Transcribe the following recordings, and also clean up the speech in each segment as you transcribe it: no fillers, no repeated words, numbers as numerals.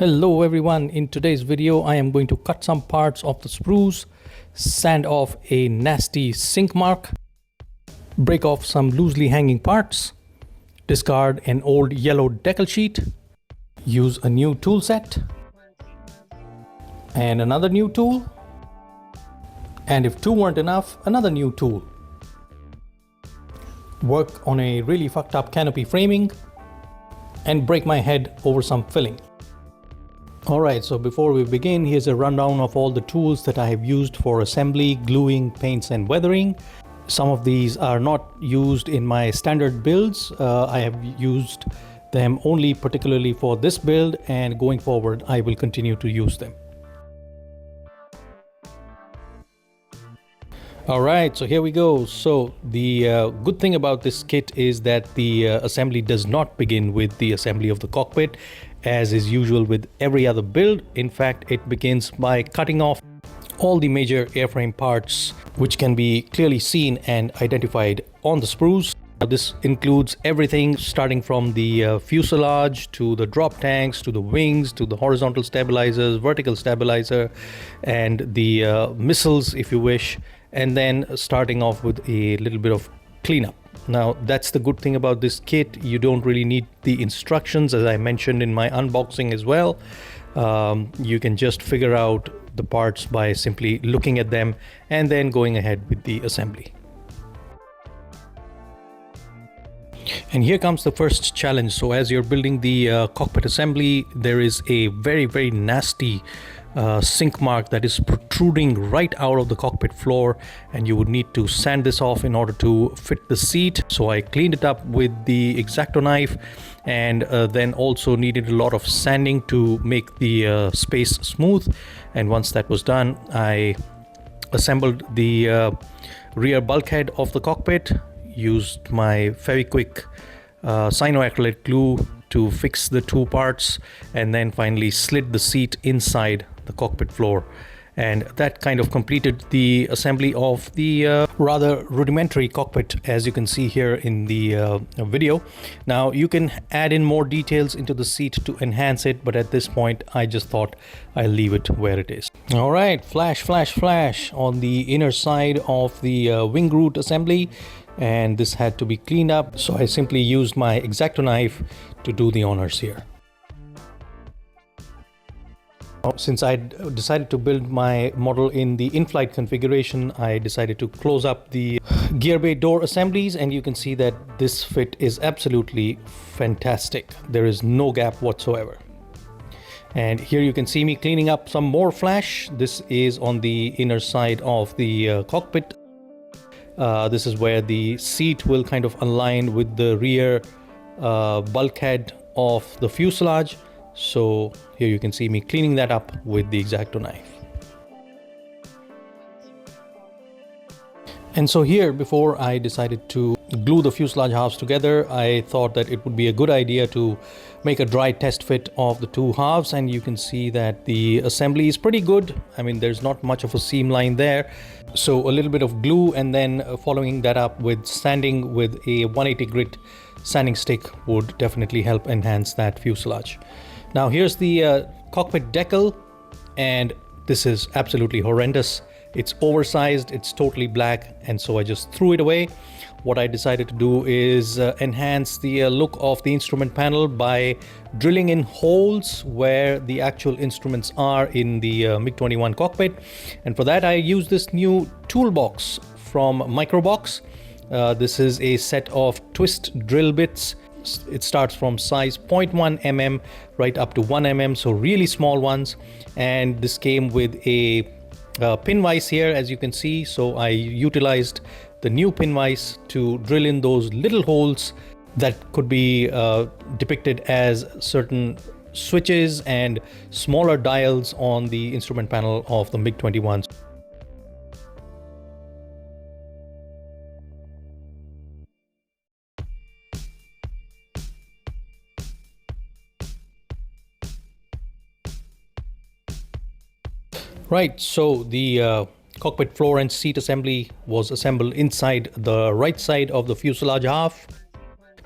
Hello everyone, in today's video I am going to cut some parts of the sprues, sand off a nasty sink mark, break off some loosely hanging parts, discard an old yellow decal sheet, use a new tool set and another new tool, and if two weren't enough, another new tool. Work on a really fucked up canopy framing and break my head over some filling. Alright, so before we begin, here's a rundown of all the tools that I have used for assembly, gluing, paints and weathering. Some of these are not used in my standard builds. I have used them only particularly for this build, and going forward I will continue to use them. Alright, so here we go. So the good thing about this kit is that the assembly does not begin with the assembly of the cockpit, as is usual with every other build. In fact, it begins by cutting off all the major airframe parts, which can be clearly seen and identified on the sprues. This includes everything starting from the fuselage to the drop tanks to the wings to the horizontal stabilizers, vertical stabilizer, and the missiles if you wish, and then starting off with a little bit of cleanup. Now that's the good thing about this kit. You don't really need the instructions, as I mentioned in my unboxing as well. You can just figure out the parts by simply looking at them and then going ahead with the assembly. And here comes the first challenge. So as you're building the cockpit assembly, there is a very nasty sink mark that is protruding right out of the cockpit floor, and you would need to sand this off in order to fit the seat. So I cleaned it up with the X-Acto knife, and then also needed a lot of sanding to make the space smooth. And once that was done, I assembled the rear bulkhead of the cockpit, used my Fevikwik cyanoacrylate glue to fix the two parts, and then finally slid the seat inside the cockpit floor. And that kind of completed the assembly of the rather rudimentary cockpit, as you can see here in the video. Now you can add in more details into the seat to enhance it, but at this point I just thought I'll leave it where it is. All right, flash on the inner side of the wing root assembly, and this had to be cleaned up, so I simply used my X-Acto knife to do the honors here. Since I decided to build my model in the in-flight configuration, I decided to close up the gear bay door assemblies, and you can see that this fit is absolutely fantastic. There is no gap whatsoever. And here you can see me cleaning up some more flash. This is on the inner side of the cockpit. This is where the seat will kind of align with the rear bulkhead of the fuselage. So here you can see me cleaning that up with the X-Acto knife. And so here, before I decided to glue the fuselage halves together, I thought that it would be a good idea to make a dry test fit of the two halves, and you can see that the assembly is pretty good. I mean, there's not much of a seam line there. So a little bit of glue and then following that up with sanding with a 180 grit sanding stick would definitely help enhance that fuselage. Now here's the cockpit decal, and this is absolutely horrendous. It's oversized, it's totally black, and so I just threw it away. What I decided to do is enhance the look of the instrument panel by drilling in holes where the actual instruments are in the Mig-21 cockpit. And for that I used this new toolbox from Microbox. This is a set of twist drill bits. It starts from size 0.1 mm right up to 1 mm, so really small ones. And this came with a pin vise here, as you can see. So I utilized the new pin vise to drill in those little holes that could be depicted as certain switches and smaller dials on the instrument panel of the Mig-21. Right, so the cockpit floor and seat assembly was assembled inside the right side of the fuselage half.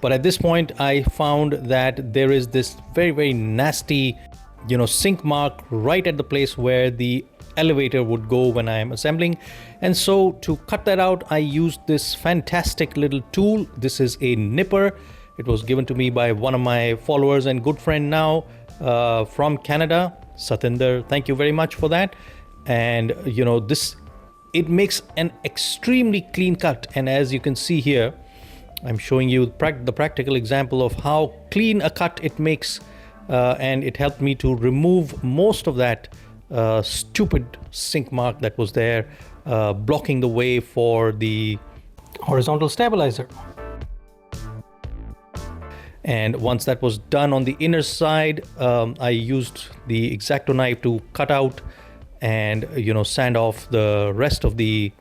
But at this point I found that there is this very nasty sync mark right at the place where the elevator would go when I am assembling. And so to cut that out, I used this fantastic little tool. This is a nipper. It was given to me by one of my followers and good friend now from Canada, Satinder. Thank you very much for that. And it makes an extremely clean cut. And as you can see here, I'm showing you the practical example of how clean a cut it makes. And it helped me to remove most of that stupid sync mark that was there, blocking the way for the horizontal stabilizer. And once that was done on the inner side, I used the X-Acto knife to cut out and sand off the rest of the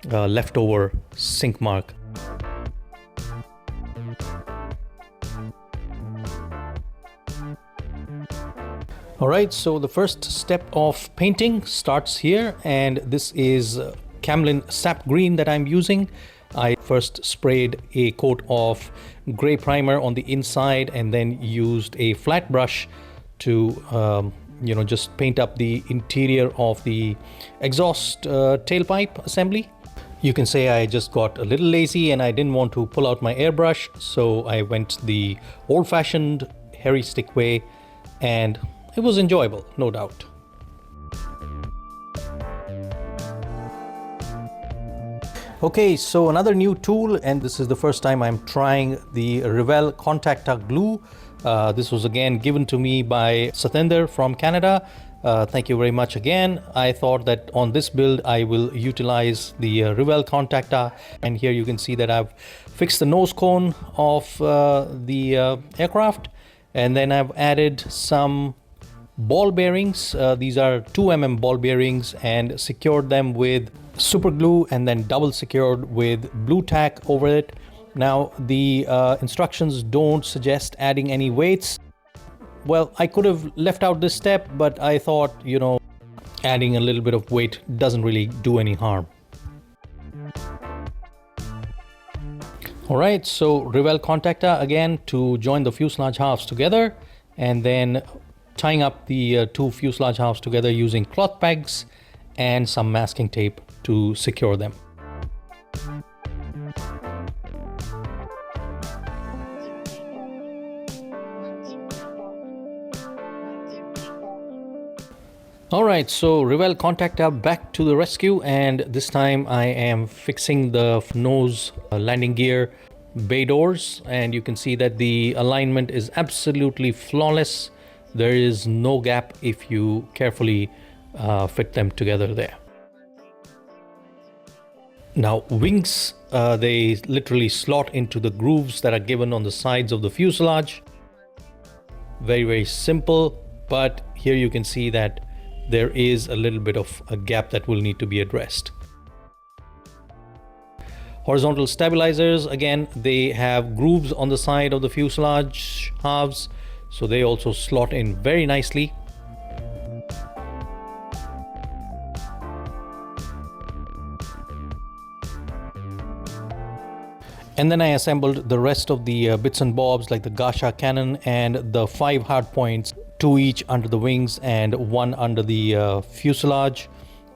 leftover sync mark. Alright, so the first step of painting starts here, and this is Camlin Sap Green that I'm using. I first sprayed a coat of gray primer on the inside and then used a flat brush to just paint up the interior of the exhaust tailpipe assembly. You can say I just got a little lazy and I didn't want to pull out my airbrush, so I went the old-fashioned hairy stick way, and it was enjoyable, no doubt. Okay, so another new tool, and this is the first time I'm trying the Revell Contacta glue. This was again given to me by Satinder from Canada. Thank you very much again. I thought that on this build I will utilize the Revell Contacta, and here you can see that I've fixed the nose cone of the aircraft, and then I've added some ball bearings. These are 2mm ball bearings, and secured them with super glue and then double secured with blue tack over it. Now the instructions don't suggest adding any weights. Well, I could have left out this step, but I thought adding a little bit of weight doesn't really do any harm. Alright, so Revell Contacta again to join the fuselage halves together, and then tying up the two fuselage halves together using cloth pegs and some masking tape to secure them. Alright, so Revell Contacta back to the rescue, and this time I am fixing the nose landing gear bay doors, and you can see that the alignment is absolutely flawless. There is no gap if you carefully fit them together there. Now wings, they literally slot into the grooves that are given on the sides of the fuselage. Very, very simple, but here you can see that there is a little bit of a gap that will need to be addressed. Horizontal stabilizers, again, they have grooves on the side of the fuselage halves, so they also slot in very nicely. And then I assembled the rest of the bits and bobs, like the Gasha cannon and the 5 hard points, 2 each under the wings and 1 under the fuselage,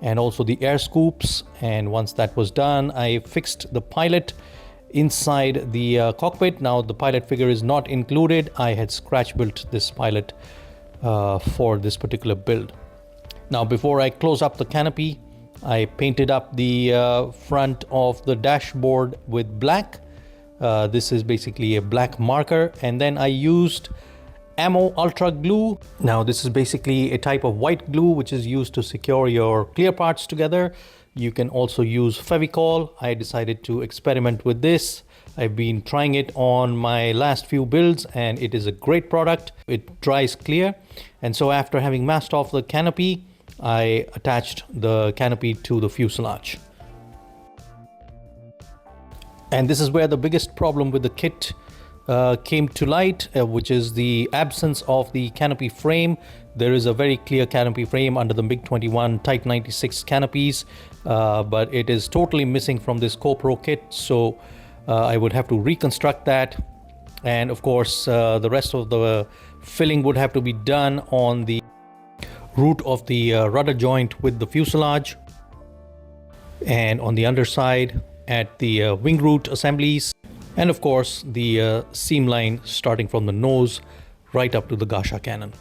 and also the air scoops. And once that was done, I fixed the pilot inside the cockpit. Now the pilot figure is not included. I had scratch built this pilot for this particular build. Now before I close up the canopy, I painted up the front of the dashboard with black. This is basically a black marker, and then I used Ammo Ultra Glue. Now this is basically a type of white glue which is used to secure your clear parts together. You can also use Fevicol. I decided to experiment with this. I've been trying it on my last few builds and it is a great product. It dries clear, and so after having masked off the canopy, I attached the canopy to the fuselage. And this is where the biggest problem with the kit came to light, which is the absence of the canopy frame. There is a very clear canopy frame under the Mig-21 Type 96 canopies, but it is totally missing from this CoPro kit, so I would have to reconstruct that. And of course, the rest of the filling would have to be done on the root of the rudder joint with the fuselage, and on the underside at the wing root assemblies, and of course the seam line starting from the nose right up to the Gasha cannon.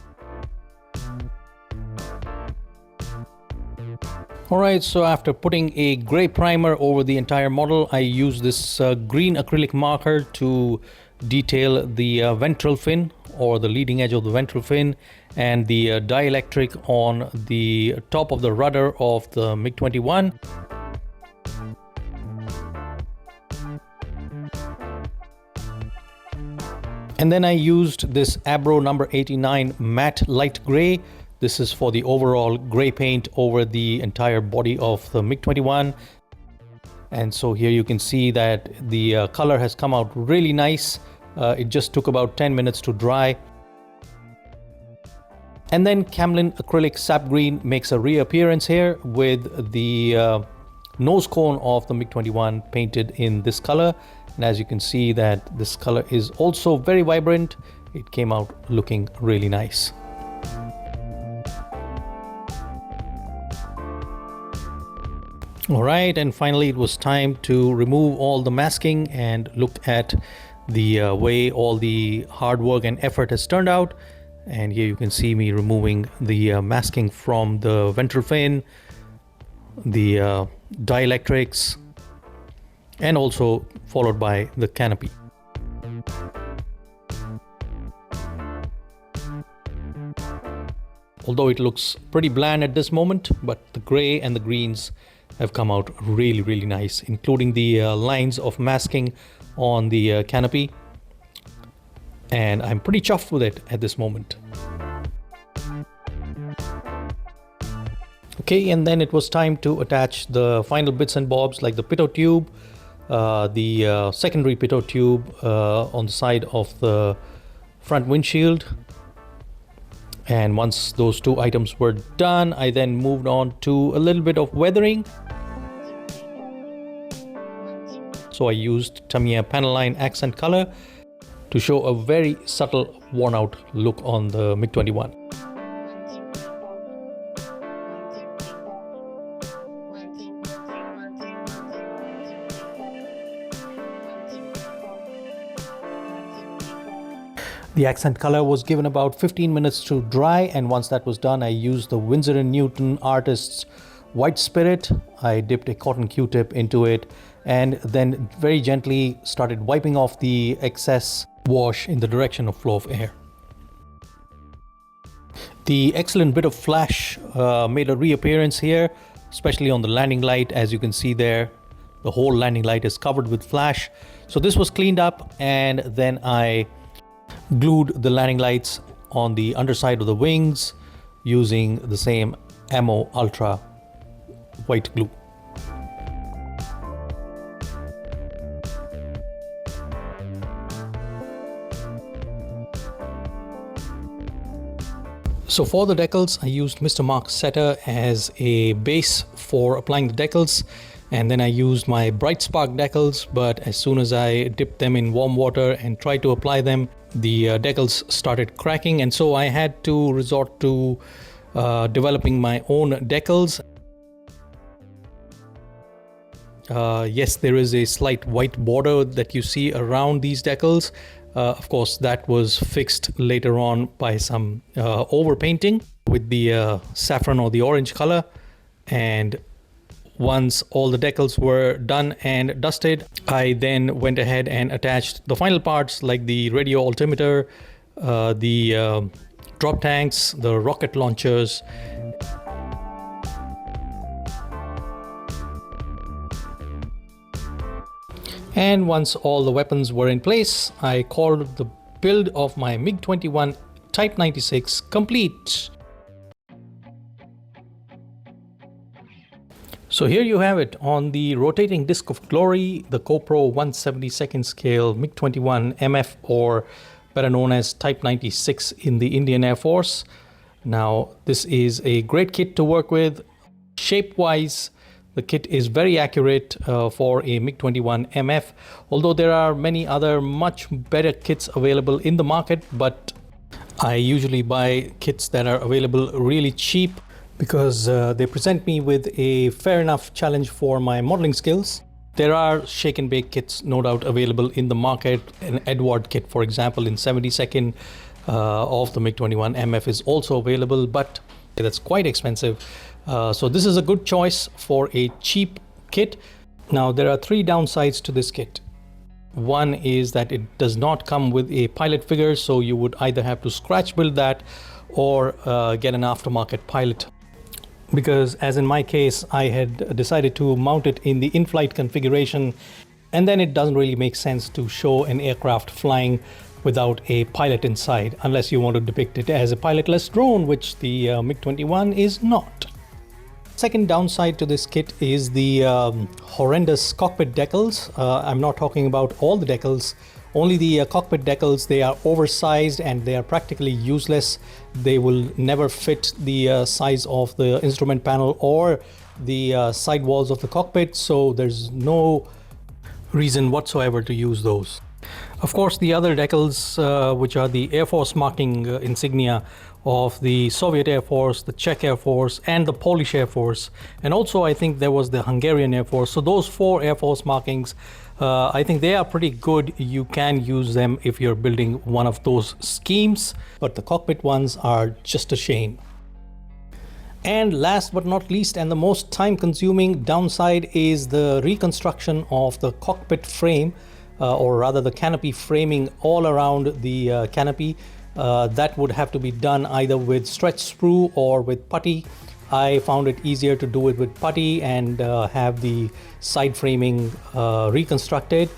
Alright, so after putting a grey primer over the entire model, I used this green acrylic marker to detail the ventral fin, or the leading edge of the ventral fin, and the dielectric on the top of the rudder of the MiG-21. And then I used this Abro number 89 matte light grey. This is for the overall grey paint over the entire body of the MiG-21. And so here you can see that the color has come out really nice. It just took about 10 minutes to dry. And then Camlin acrylic sap green makes a reappearance here with the nose cone of the MiG-21 painted in this color. And as you can see that this color is also very vibrant. It came out looking really nice. Alright, and finally it was time to remove all the masking and look at the way all the hard work and effort has turned out. And here you can see me removing the masking from the ventral fin, the dielectrics, and also followed by the canopy. Although it looks pretty bland at this moment, but the gray and the greens have come out really nice, including the lines of masking on the canopy, and I'm pretty chuffed with it at this moment. Okay, and then it was time to attach the final bits and bobs, like the pitot tube, the secondary pitot tube on the side of the front windshield. And once those two items were done, I then moved on to a little bit of weathering. So I used Tamiya Panaline accent color to show a very subtle worn out look on the MiG-21. The accent color was given about 15 minutes to dry, and once that was done, I used the Winsor & Newton Artist's White Spirit. I dipped a cotton Q-tip into it and then very gently started wiping off the excess wash in the direction of flow of air. The excellent bit of flash made a reappearance here, especially on the landing light. As you can see there, the whole landing light is covered with flash. So this was cleaned up, and then I glued the landing lights on the underside of the wings using the same Ammo Ultra white glue. So for the decals, I used Mr. Mark Setter as a base for applying the decals, and then I used my Bright Spark decals, but as soon as I dipped them in warm water and tried to apply them, the decals started cracking, and so I had to resort to developing my own decals. Yes, there is a slight white border that you see around these decals. Of course, that was fixed later on by some overpainting with the saffron or the orange color. And once all the decals were done and dusted, I then went ahead and attached the final parts, like the radio altimeter, the drop tanks, the rocket launchers. And once all the weapons were in place, I called the build of my Mig-21 Type 96 complete. So here you have it on the rotating disc of glory, the CoPro 1/72nd scale Mig-21 MF, or better known as Type 96 in the Indian Air Force. Now, this is a great kit to work with. Shape-wise, the kit is very accurate for a Mig-21 MF, although there are many other much better kits available in the market, but I usually buy kits that are available really cheap because they present me with a fair enough challenge for my modeling skills. There are shake and bake kits no doubt available in the market. An Edward kit, for example, in 72nd of the Mig-21 MF is also available, but that's quite expensive. So this is a good choice for a cheap kit. Now there are three downsides to this kit. One is that it does not come with a pilot figure, so you would either have to scratch build that or get an aftermarket pilot. Because as in my case, I had decided to mount it in the in-flight configuration, and then it doesn't really make sense to show an aircraft flying without a pilot inside, unless you want to depict it as a pilotless drone, which the Mig-21 is not. Second downside to this kit is the horrendous cockpit decals. I'm not talking about all the decals, only the cockpit decals. They are oversized and they are practically useless. They will never fit the size of the instrument panel or the side walls of the cockpit, so there's no reason whatsoever to use those. Of course, the other decals, which are the Air Force marking insignia of the Soviet Air Force, the Czech Air Force, and the Polish Air Force, and also I think there was the Hungarian Air Force. So those four Air Force markings, I think they are pretty good. You can use them if you're building one of those schemes, but the cockpit ones are just a shame. And last but not least, and the most time-consuming downside, is the reconstruction of the cockpit frame, or rather the canopy framing all around the canopy. That would have to be done either with stretch sprue or with putty. I found it easier to do it with putty and have the side framing reconstructed.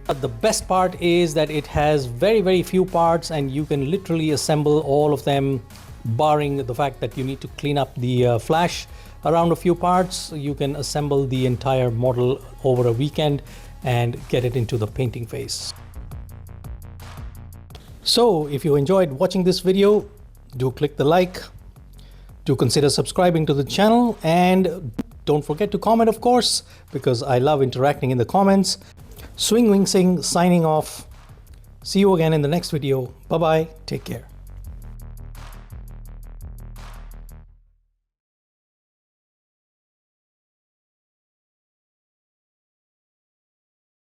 But the best part is that it has very few parts and you can literally assemble all of them, barring the fact that you need to clean up the flash around a few parts. You can assemble the entire model over a weekend and get it into the painting phase. So if you enjoyed watching this video, do click the like, do consider subscribing to the channel, and don't forget to comment, of course, because I love interacting in the comments. Swing Wing Sing signing off. See you again in the next video. Bye bye. Take care.